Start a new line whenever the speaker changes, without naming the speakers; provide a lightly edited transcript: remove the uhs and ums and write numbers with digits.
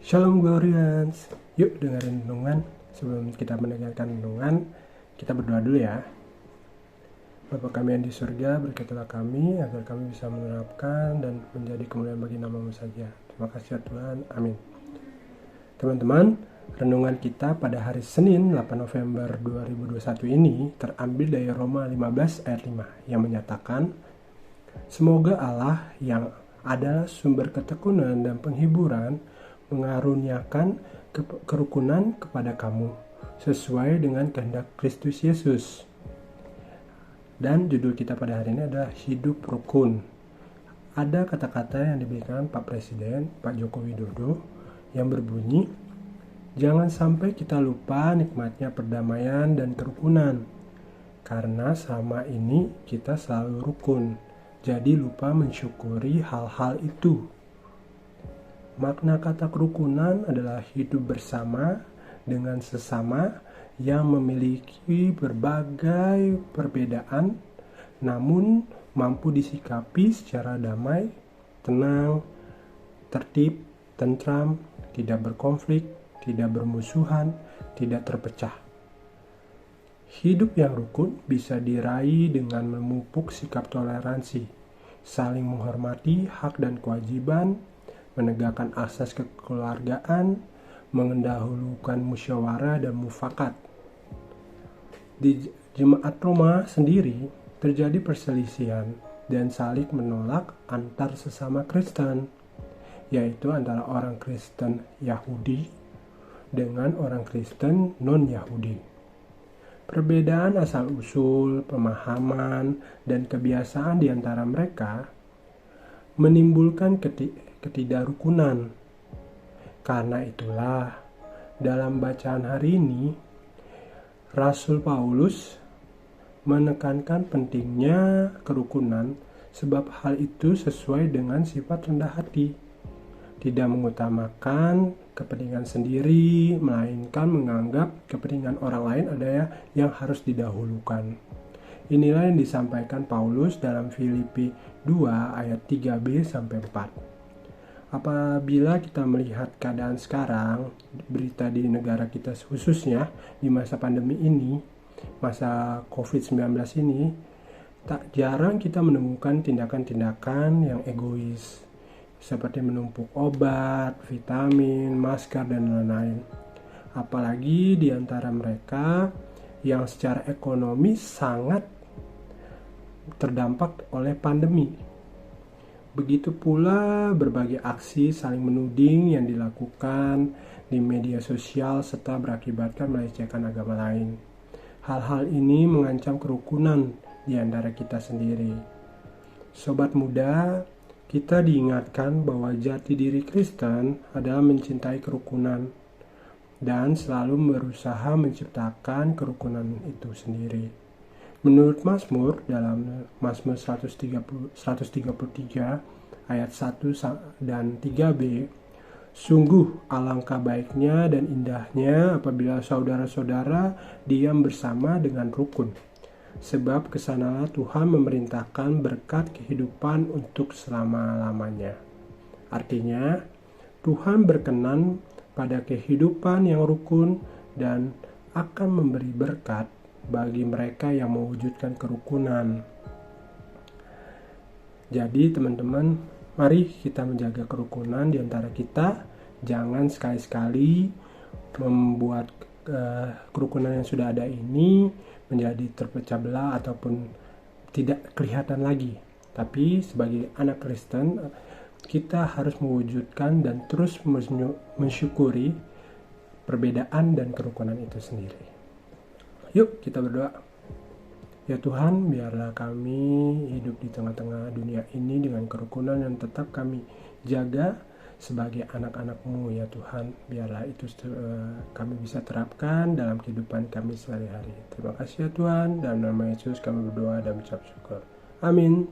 Shalom Glorians. Yuk dengerin renungan. Sebelum kita mendengarkan renungan, kita berdoa dulu ya. Bapa kami yang di surga, berkatilah kami agar kami bisa menerapkan dan menjadi kemuliaan bagi nama-Mu saja. Terima kasih ya Tuhan. Amin. Teman-teman, renungan kita pada hari Senin 8 November 2021 ini terambil dari Roma 15 ayat 5 yang menyatakan, semoga Allah yang adalah sumber ketekunan dan penghiburan mengaruniakan kerukunan kepada kamu sesuai dengan kehendak Kristus Yesus. Dan judul kita pada hari ini adalah hidup rukun. Ada kata-kata yang diberikan Pak Presiden, Pak Joko Widodo, yang berbunyi, jangan sampai kita lupa nikmatnya perdamaian dan kerukunan, karena selama ini kita selalu rukun, jadi lupa mensyukuri hal-hal itu. Makna kata kerukunan adalah hidup bersama dengan sesama yang memiliki berbagai perbedaan, namun mampu disikapi secara damai, tenang, tertib, tentram, tidak berkonflik, tidak bermusuhan, tidak terpecah. Hidup yang rukun bisa diraih dengan memupuk sikap toleransi, saling menghormati hak dan kewajiban, menegakkan asas kekeluargaan, mengendahulukan musyawarah dan mufakat. Di jemaat Roma sendiri terjadi perselisihan dan saling menolak antar sesama Kristen, yaitu antara orang Kristen Yahudi dengan orang Kristen non-Yahudi. Perbedaan asal-usul, pemahaman, dan kebiasaan di antara mereka menimbulkan ketidakrukunan. Karena itulah, dalam bacaan hari ini, Rasul Paulus menekankan pentingnya kerukunan sebab hal itu sesuai dengan sifat rendah hati. Tidak mengutamakan kepentingan sendiri, melainkan menganggap kepentingan orang lain adalah yang harus didahulukan. Inilah yang disampaikan Paulus dalam Filipi 2 ayat 3b sampai 4. Apabila kita melihat keadaan sekarang, berita di negara kita khususnya di masa pandemi ini, masa COVID-19 ini, tak jarang kita menemukan tindakan-tindakan yang egois, seperti menumpuk obat, vitamin, masker, dan lain-lain. Apalagi di antara mereka yang secara ekonomi sangat terdampak oleh pandemi. Begitu pula berbagai aksi saling menuding yang dilakukan di media sosial serta berakibatkan melecehkan agama lain. Hal-hal ini mengancam kerukunan di antara kita sendiri. Sobat muda, kita diingatkan bahwa jati diri Kristen adalah mencintai kerukunan dan selalu berusaha menciptakan kerukunan itu sendiri. Menurut Mazmur dalam Mazmur 133 ayat 1 dan 3b, sungguh alangkah baiknya dan indahnya apabila saudara-saudara diam bersama dengan rukun. Sebab kesanalah Tuhan memerintahkan berkat kehidupan untuk selama-lamanya. Artinya, Tuhan berkenan pada kehidupan yang rukun dan akan memberi berkat bagi mereka yang mewujudkan kerukunan. Jadi teman-teman, mari kita menjaga kerukunan di antara kita. Jangan sekali-sekali membuat kerukunan yang sudah ada ini menjadi terpecah belah ataupun tidak kelihatan lagi. Tapi sebagai anak Kristen, kita harus mewujudkan dan terus mensyukuri perbedaan dan kerukunan itu sendiri. Yuk kita berdoa. Ya Tuhan, biarlah kami hidup di tengah-tengah dunia ini dengan kerukunan yang tetap kami jaga sebagai anak-anak-Mu ya Tuhan. Biarlah itu kami bisa terapkan dalam kehidupan kami sehari-hari. Terima kasih ya Tuhan, dalam nama Yesus kami berdoa dan mengucap syukur. Amin.